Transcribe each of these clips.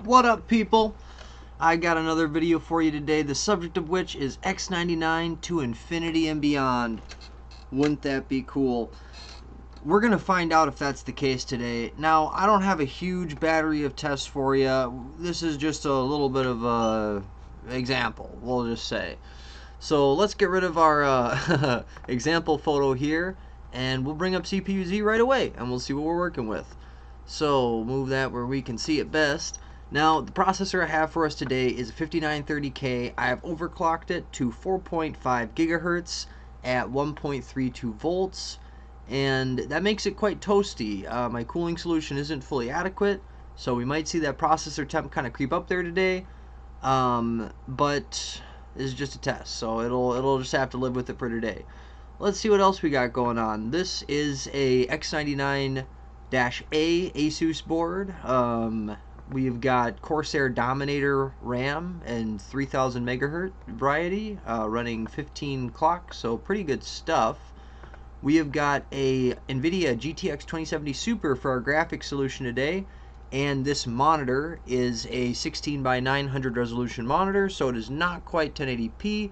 What up, people? I got another video for you today, the subject of which is X99 to infinity and beyond. Wouldn't that be cool? We're going to find out if that's the case today. Now, I don't have a huge battery of tests for you. This is just a little bit of a example, we'll just say. So let's get rid of our example photo here, and we'll bring up CPU-Z right away, and we'll see what we're working with. So move that where we can see it best. Now, the processor I have for us today is a 5930K. I have overclocked it to 4.5 gigahertz at 1.32 volts, and that makes it quite toasty. My cooling solution isn't fully adequate, so we might see that processor temp kind of creep up there today, but this is just a test, so it'll just have to live with it for today. Let's see what else we got going on. This is a X99 A Asus board. We've got Corsair Dominator RAM and 3000 megahertz variety, running 15 clocks, so pretty good stuff. We have got a NVIDIA GTX 2070 Super for our graphics solution today, and this monitor is a 16 by 900 resolution monitor, so it is not quite 1080p.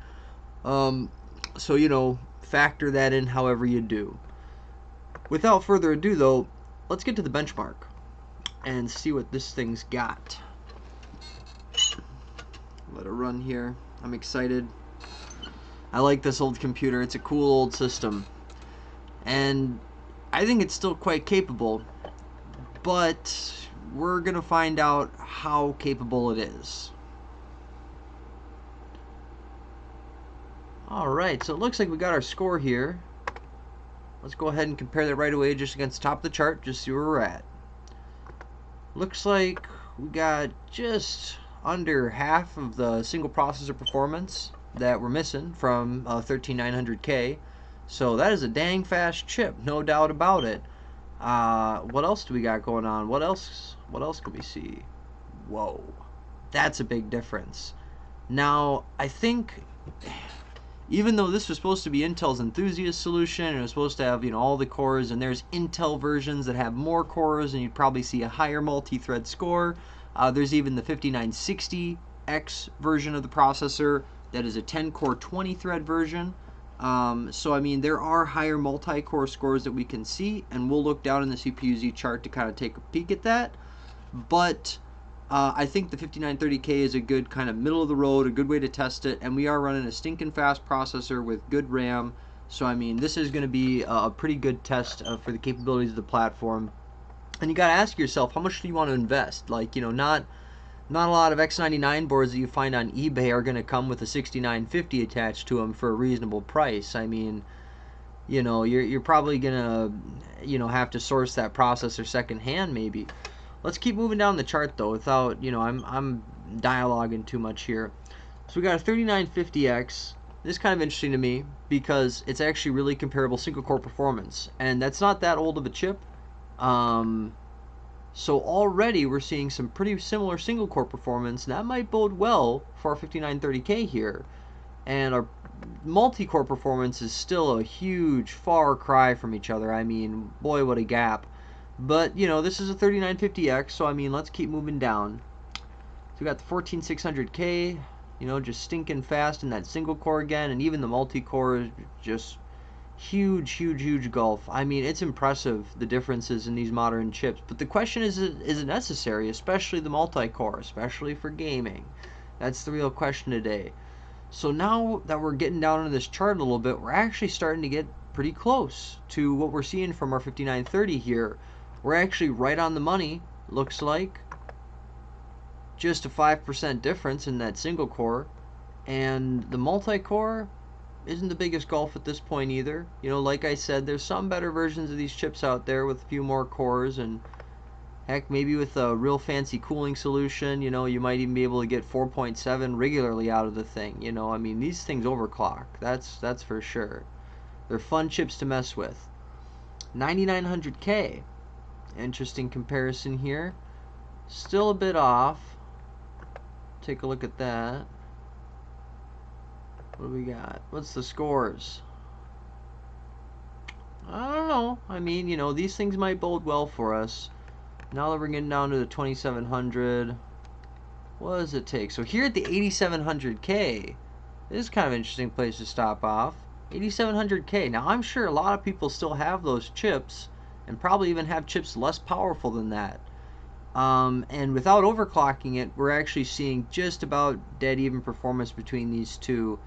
So factor that in however you do. Without further ado, though, let's get to the benchmark and see what this thing's got. Let it run here. I'm excited. I like this old computer. It's a cool old system, and I think it's still quite capable, but we're gonna find out how capable it is. Alright, so it looks like we got our score here. Let's go ahead and compare that right away just against the top of the chart, just see where we're at. Looks like we got just under half of the single processor performance that we're missing from 13900K. So that is a dang fast chip, no doubt about it. What else do we got going on? What else can we see? Whoa, that's a big difference. Now, I think, even though this was supposed to be Intel's enthusiast solution, and it was supposed to have all the cores, and there's Intel versions that have more cores, and you'd probably see a higher multi-thread score. There's even the 5960X version of the processor that is a 10-core 20-thread version. So I mean, there are higher multi-core scores that we can see, and we'll look down in the CPU-Z chart to kind of take a peek at that. But I think the 5930K is a good kind of middle of the road, a good way to test it, and we are running a stinking fast processor with good RAM. So I mean, this is going to be a pretty good test for the capabilities of the platform. And you got to ask yourself, how much do you want to invest? Like, not a lot of X99 boards that you find on eBay are going to come with a 6950 attached to them for a reasonable price. I mean, you're probably going to, have to source that processor secondhand maybe. Let's keep moving down the chart though without, I'm dialoguing too much here. So we got a 3950X. This is kind of interesting to me because it's actually really comparable single core performance, and that's not that old of a chip. So already we're seeing some pretty similar single core performance, and that might bode well for our 5930K here. And our multi-core performance is still a huge far cry from each other. I mean, boy, what a gap. But, this is a 3950X, so I mean, let's keep moving down. So we got the 14600K, just stinking fast in that single core again, and even the multi-core is just huge gulf. I mean, it's impressive, the differences in these modern chips. But the question is it necessary, especially the multi-core, especially for gaming? That's the real question today. So now that we're getting down into this chart a little bit, we're actually starting to get pretty close to what we're seeing from our 5930 here. We're actually right on the money, looks like. Just a 5% difference in that single core. And the multi-core isn't the biggest gulf at this point either. Like I said, there's some better versions of these chips out there with a few more cores, and heck, maybe with a real fancy cooling solution, you might even be able to get 4.7 regularly out of the thing. I mean, these things overclock. That's for sure. They're fun chips to mess with. 9900K. Interesting comparison here. Still a bit off. Take a look at that. What do we got? What's the scores? I don't know. I mean, these things might bode well for us. Now that we're getting down to the 2700, What does it take? So here at the 8700K, this is kind of an interesting place to stop off. 8700K. Now I'm sure a lot of people still have those chips, and probably even have chips less powerful than that. And without overclocking it, we're actually seeing just about dead even performance between these two.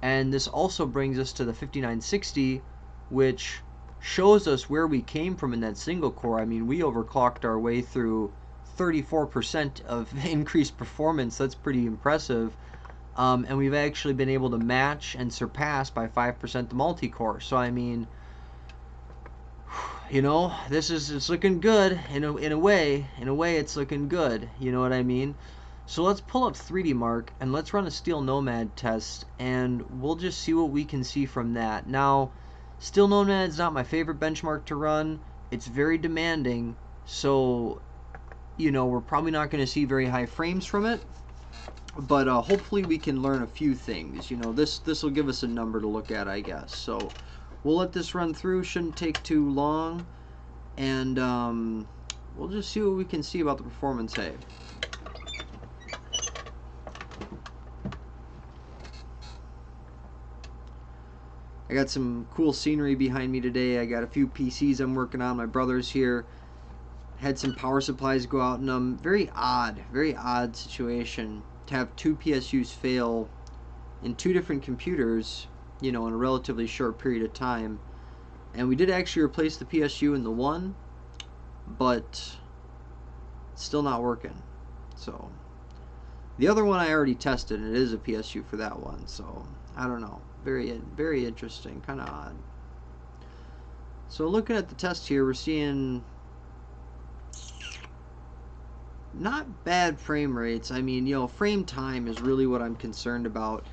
And this also brings us to the 5960, which shows us where we came from in that single core. I mean, we overclocked our way through 34% of increased performance. That's pretty impressive. And we've actually been able to match and surpass by 5% the multi-core. So I mean, you know, it's looking good in a way. In a way, it's looking good. You know what I mean? So let's pull up 3D Mark and let's run a Steel Nomad test, and we'll just see what we can see from that. Now, Steel Nomad's not my favorite benchmark to run. It's very demanding, so you know we're probably not going to see very high frames from it. But hopefully we can learn a few things. You know, this will give us a number to look at, I guess. So we'll let this run through. Shouldn't take too long, and we'll just see what we can see about the performance. Hey. I got some cool scenery behind me today. I got a few PCs I'm working on. My brother's here. Had some power supplies go out in them. Very odd situation to have two PSUs fail in two different computers, you know, in a relatively short period of time. And we did actually replace the PSU in the one, but it's still not working. So the other one I already tested, and it is a PSU for that one. So I don't know. Very interesting, kind of odd. So looking at the test here, we're seeing not bad frame rates. I mean, you know, frame time is really what I'm concerned about.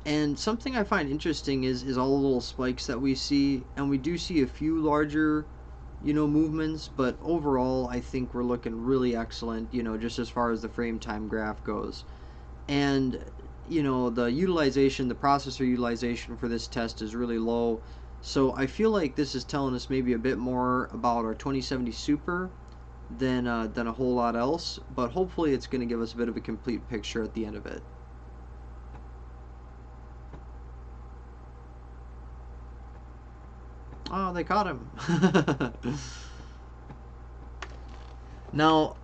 And something I find interesting is all the little spikes that we see, and we do see a few larger, you know, movements, but overall I think we're looking really excellent, you know, just as far as the frame time graph goes. And you know, the processor utilization for this test is really low. So I feel like this is telling us maybe a bit more about our 2070 Super than a whole lot else. But hopefully it's going to give us a bit of a complete picture at the end of it. Oh, they caught him. Now,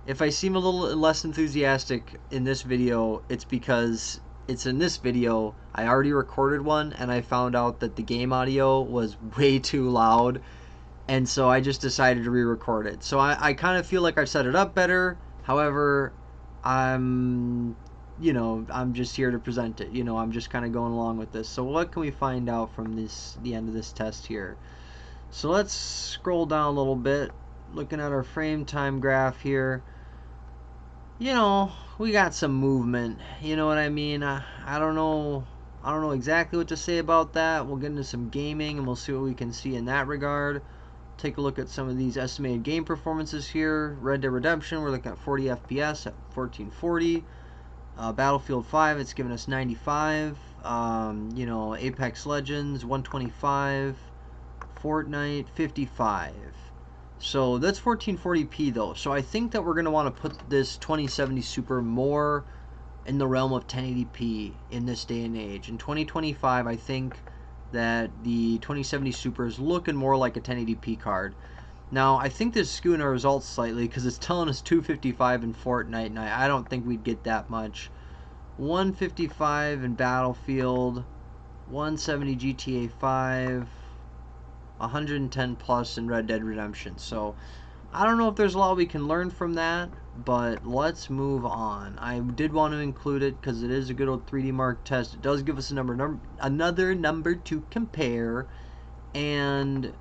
if I seem a little less enthusiastic in this video, it's because it's in this video. I already recorded one, and I found out that the game audio was way too loud, and so I just decided to re-record it. So I kind of feel like I've set it up better. However, I'm just here to present it. You know, I'm just kind of going along with this. So what can we find out from the end of this test here? So let's scroll down a little bit, looking at our frame time graph here. You know, we got some movement. You know what I mean? I don't know exactly what to say about that. We'll get into some gaming and we'll see what we can see in that regard. Take a look at some of these estimated game performances here. Red Dead Redemption, we're looking at 40 FPS at 1440. Battlefield 5, it's giving us 95. You know, Apex Legends, 125. Fortnite, 55. So that's 1440p though. So I think that we're going to want to put this 2070 Super more in the realm of 1080p in this day and age. In 2025, I think that the 2070 Super is looking more like a 1080p card. Now, I think this is skewing our results slightly because it's telling us 255 in Fortnite, and I don't think we'd get that much. 155 in Battlefield, 170 GTA 5, 110 plus in Red Dead Redemption. So I don't know if there's a lot we can learn from that, but let's move on. I did want to include it because it is a good old 3D Mark test. It does give us another number to compare, and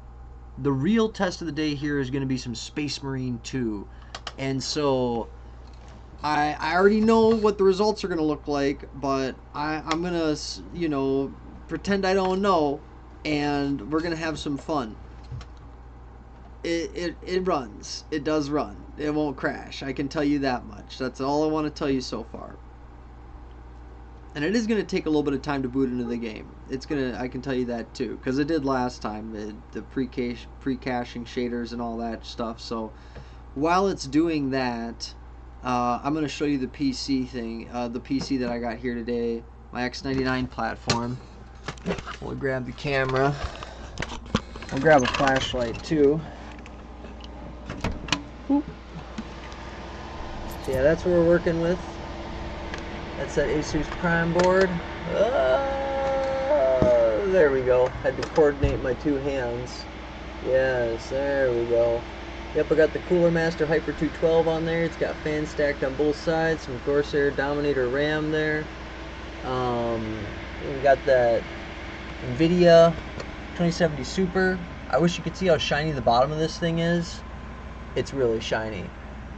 the real test of the day here is going to be some Space Marine 2. And so I already know what the results are going to look like, but I'm going to, you know, pretend I don't know, and we're going to have some fun. It runs. It does run. It won't crash. I can tell you that much. That's all I want to tell you so far. And it is going to take a little bit of time to boot into the game. I can tell you that too, because it did last time, the pre-caching shaders and all that stuff. So while it's doing that, I'm going to show you the PC thing, the PC that I got here today, my X99 platform. We'll grab the camera. We'll grab a flashlight too. Whoop. So yeah, that's what we're working with. That's that Asus Prime board. There we go. Had to coordinate my two hands. Yes, there we go. Yep, I got the Cooler Master Hyper 212 on there. It's got fans stacked on both sides. Some Corsair Dominator RAM there. We got that NVIDIA 2070 Super. I wish you could see how shiny the bottom of this thing is. It's really shiny.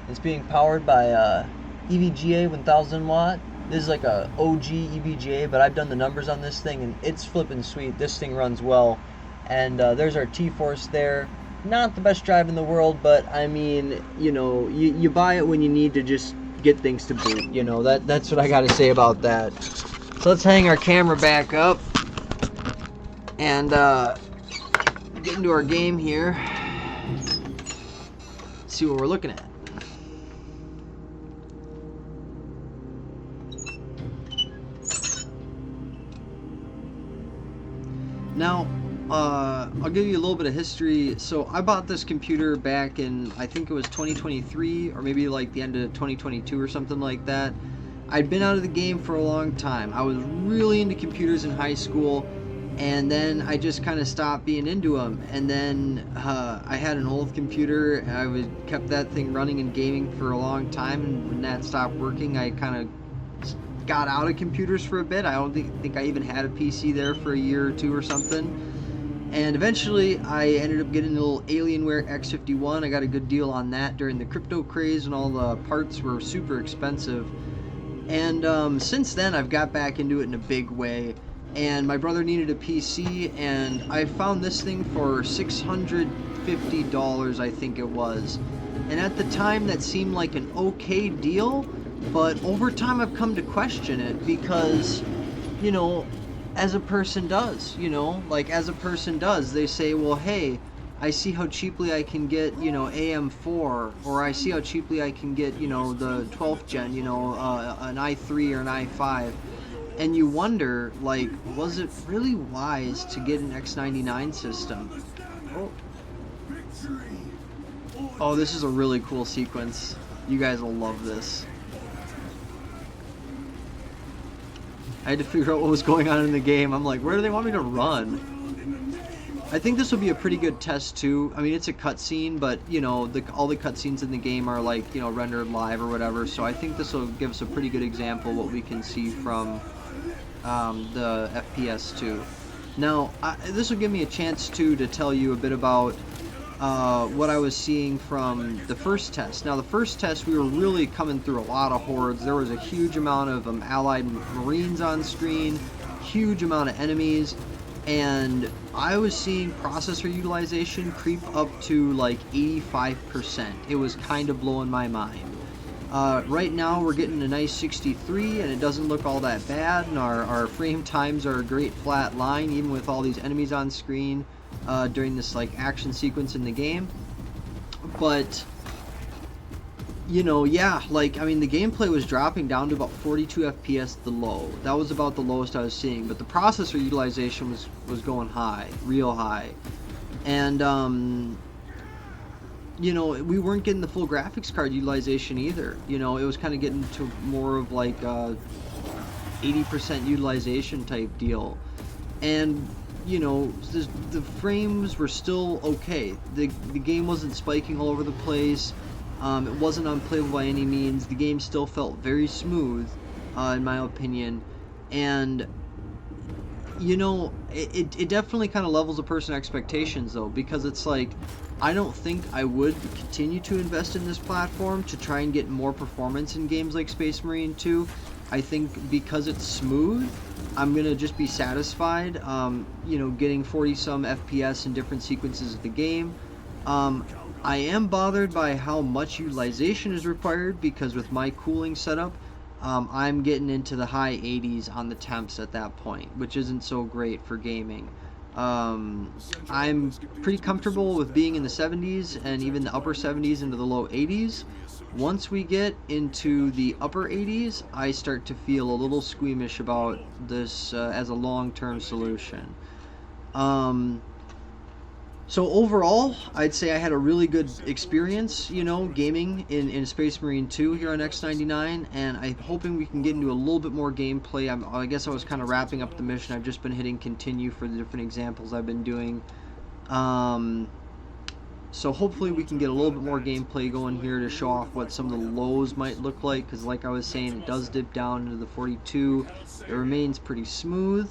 It's being powered by EVGA 1000 watt. This is like a OG EVGA, but I've done the numbers on this thing and it's flipping sweet. This thing runs well. And there's our T-Force there. Not the best drive in the world, but I mean, you know, you buy it when you need to just get things to boot. You know, that's what I got to say about that. So let's hang our camera back up and get into our game here. See what we're looking at. Now, I'll give you a little bit of history. So I bought this computer back in, I think it was 2023, or maybe like the end of 2022 or something like that. I'd been out of the game for a long time. I was really into computers in high school, and then I just kind of stopped being into them. And then I had an old computer, and I kept that thing running and gaming for a long time, and when that stopped working, I kind of got out of computers for a bit. I don't think I even had a PC there for a year or two or something. And eventually I ended up getting a little Alienware X51. I got a good deal on that during the crypto craze, and all the parts were super expensive. And since then I've got back into it in a big way. And my brother needed a PC, and I found this thing for $650, I think it was. And at the time that seemed like an okay deal, but over time I've come to question it because, you know, as a person does, they say, well, hey, I see how cheaply I can get, you know, AM4, or I see how cheaply I can get, you know, the 12th gen, you know, an i3 or an i5. And you wonder, like, was it really wise to get an X99 system? Oh, this is a really cool sequence. You guys will love this. I had to figure out what was going on in the game. I'm like, where do they want me to run? I think this will be a pretty good test too. I mean, it's a cutscene, but you know, all the cutscenes in the game are like, you know, rendered live or whatever. So I think this will give us a pretty good example of what we can see from the FPS too. Now, this will give me a chance too to tell you a bit about what I was seeing from the first test. Now, the first test, we were really coming through a lot of hordes. There was a huge amount of allied marines on screen, huge amount of enemies, and I was seeing processor utilization creep up to like 85%. It was kind of blowing my mind. Right now we're getting a nice 63, and it doesn't look all that bad, and our frame times are a great flat line, even with all these enemies on screen during this like action sequence in the game. But you know, yeah, like, I mean, the gameplay was dropping down to about 42 FPS the low. That was about the lowest I was seeing, but the processor utilization was going high, real high. And you know, we weren't getting the full graphics card utilization either. You know, it was kind of getting to more of like 80% utilization type deal. And you know, the frames were still okay. The game wasn't spiking all over the place. It wasn't unplayable by any means. The game still felt very smooth, in my opinion. And you know, it definitely kind of levels a person's expectations though, because it's like, I don't think I would continue to invest in this platform to try and get more performance in games like Space Marine 2. I think because it's smooth, I'm gonna just be satisfied, you know, getting 40-some FPS in different sequences of the game. I am bothered by how much utilization is required, because with my cooling setup, I'm getting into the high 80s on the temps at that point, which isn't so great for gaming. I'm pretty comfortable with being in the 70s and even the upper 70s into the low 80s, Once we get into the upper 80s, I start to feel a little squeamish about this as a long-term solution. So overall, I'd say I had a really good experience, gaming in Space Marine 2 here on X99, and I'm hoping we can get into a little bit more gameplay. I guess I was kind of wrapping up the mission. I've just been hitting continue for the different examples I've been doing. So hopefully we can get a little bit more gameplay going here to show off what some of the lows might look like, because like I was saying, it does dip down into the 42. It remains pretty smooth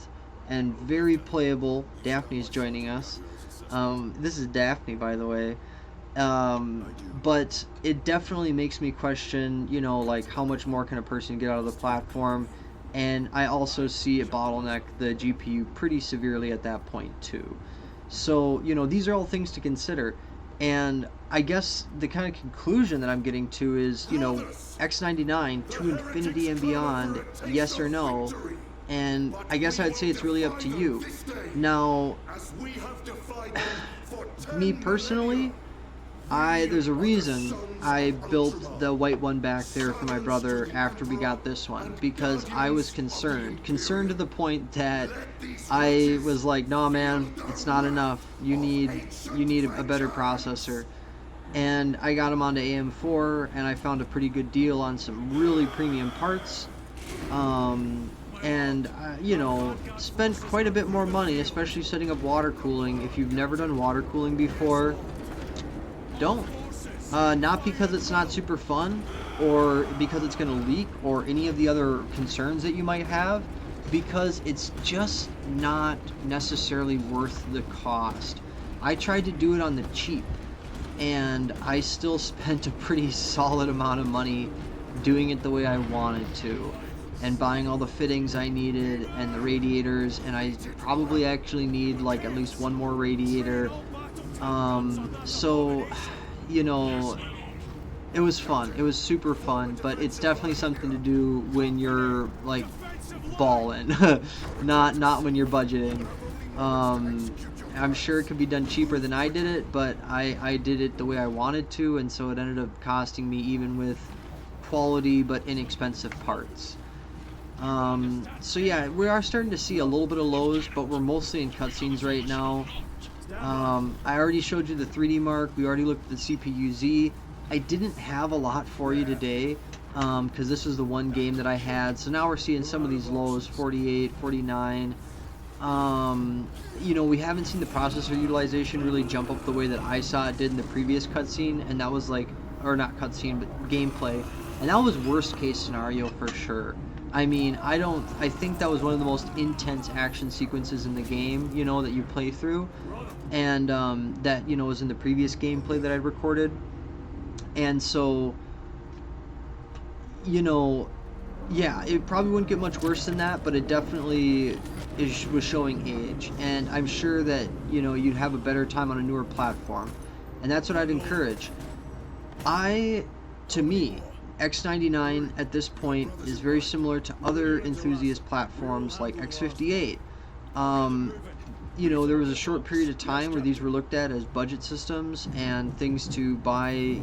and very playable. Daphne's joining us. This is Daphne, by the way. But it definitely makes me question, like how much more can a person get out of the platform, and I also see it bottleneck the GPU pretty severely at that point too. So, these are all things to consider, and I guess the kind of conclusion that I'm getting to is, X99 to infinity and beyond, yes or no, and I guess I'd say it's really up to you. Now, me personally, there's a reason I built the white one back there for my brother after we got this one, because I was concerned to the point that I was like, nah man, it's not enough, you need a better processor. And I got him onto AM4, and I found a pretty good deal on some really premium parts, and spent quite a bit more money, especially setting up water cooling. If you've never done water cooling before, don't. Not because it's not super fun, or because it's going to leak, or any of the other concerns that you might have, because it's just not necessarily worth the cost. I tried to do it on the cheap, and I still spent a pretty solid amount of money doing it the way I wanted to, and buying all the fittings I needed and the radiators, and I probably actually need like at least one more radiator. So, it was fun. It was super fun, but it's definitely something to do when you're like balling, not when you're budgeting. I'm sure it could be done cheaper than I did it, but I did it the way I wanted to, and so it ended up costing me, even with quality but inexpensive parts. So yeah, we are starting to see a little bit of lows, but we're mostly in cutscenes right now. I already showed you the 3D mark. We already looked at the CPU-Z. I didn't have a lot for you today, because this was the one game that I had. So now we're seeing some of these lows, 48, 49. We haven't seen the processor utilization really jump up the way that I saw it did in the previous cutscene, and that was like, or not cutscene, but gameplay. And that was worst case scenario for sure. I mean, I think that was one of the most intense action sequences in the game, that you play through, and that, was in the previous gameplay that I recorded. And so, yeah, it probably wouldn't get much worse than that, but it definitely was showing age, and I'm sure that, you'd have a better time on a newer platform, and that's what I'd encourage. To me, X99 at this point is very similar to other enthusiast platforms like X58. There was a short period of time where these were looked at as budget systems and things to buy,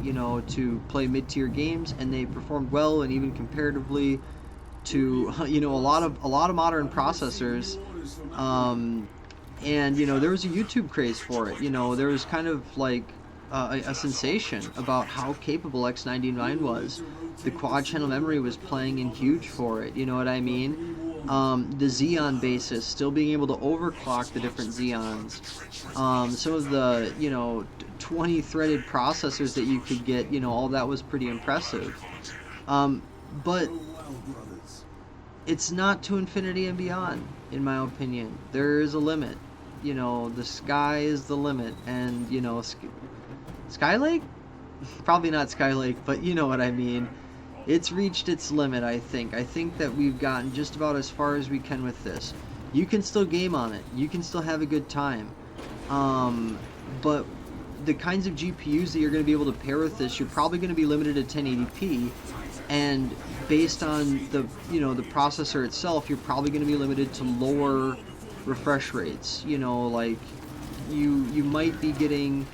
to play mid-tier games, and they performed well, and even comparatively to, a lot of modern processors. And there was a YouTube craze for it. There was kind of like a sensation about how capable X99 was. The quad channel memory was playing in huge for it, you know what I mean? The Xeon basis, still being able to overclock the different Xeons. Some of the, 20 threaded processors that you could get, all that was pretty impressive. But it's not to infinity and beyond, in my opinion. There is a limit. The sky is the limit, and, Skylake? Probably not Skylake, but you know what I mean. It's reached its limit, I think. I think that we've gotten just about as far as we can with this. You can still game on it. You can still have a good time. But the kinds of GPUs that you're going to be able to pair with this, you're probably going to be limited to 1080p. And based on the, the processor itself, you're probably going to be limited to lower refresh rates. Like, you might be getting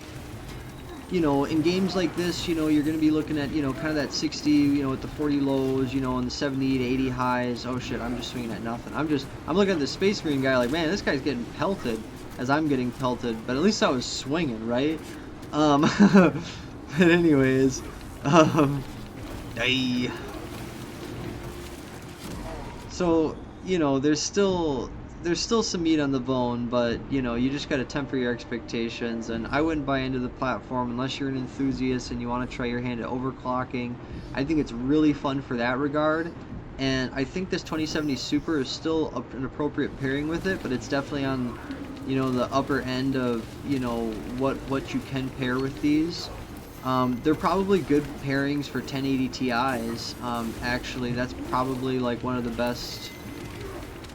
you know, in games like this, you know, you're going to be looking at, you know, kind of that 60, you know, with the 40 lows, you know, and the 70 to 80 highs. Oh shit, I'm just swinging at nothing. I'm looking at the Space Marine guy like, man, this guy's getting pelted as I'm getting pelted, but at least I was swinging, right? But anyways, ay. So, you know, there's still some meat on the bone, but you know, you just got to temper your expectations. And I wouldn't buy into the platform unless you're an enthusiast and you want to try your hand at overclocking. I think it's really fun for that regard, and I think this 2070 Super is still an appropriate pairing with it, but it's definitely on, you know, the upper end of, you know, what you can pair with these. They're probably good pairings for 1080 Ti's. Actually, that's probably like one of the best,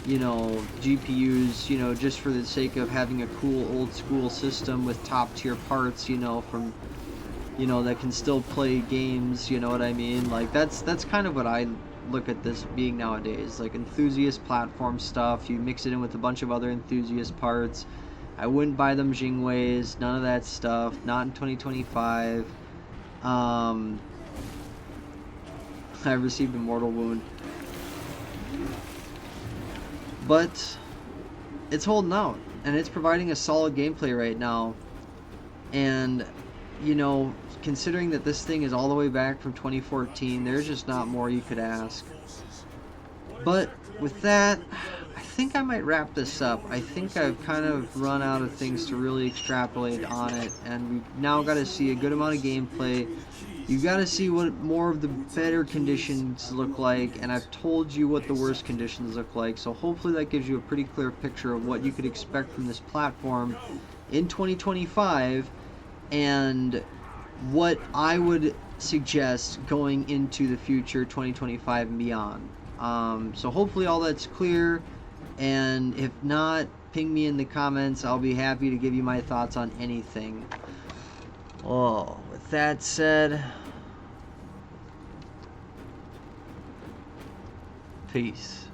you know, GPUs, you know, just for the sake of having a cool old school system with top tier parts, you know, from, you know, that can still play games, you know what I mean? Like that's kind of what I look at this being nowadays, like enthusiast platform stuff. You mix it in with a bunch of other enthusiast parts. I wouldn't buy them Jingweis, none of that stuff, not in 2025. I received a mortal wound. But it's holding out, and it's providing a solid gameplay right now. And, you know, considering that this thing is all the way back from 2014, there's just not more you could ask. But with that, I think I might wrap this up. I think I've kind of run out of things to really extrapolate on it, and we've now got to see a good amount of gameplay. You've got to see what more of the better conditions look like, and I've told you what the worst conditions look like, so hopefully that gives you a pretty clear picture of what you could expect from this platform in 2025, and what I would suggest going into the future 2025 and beyond. So hopefully all that's clear, and if not, ping me in the comments. I'll be happy to give you my thoughts on anything. Oh, with that said, peace.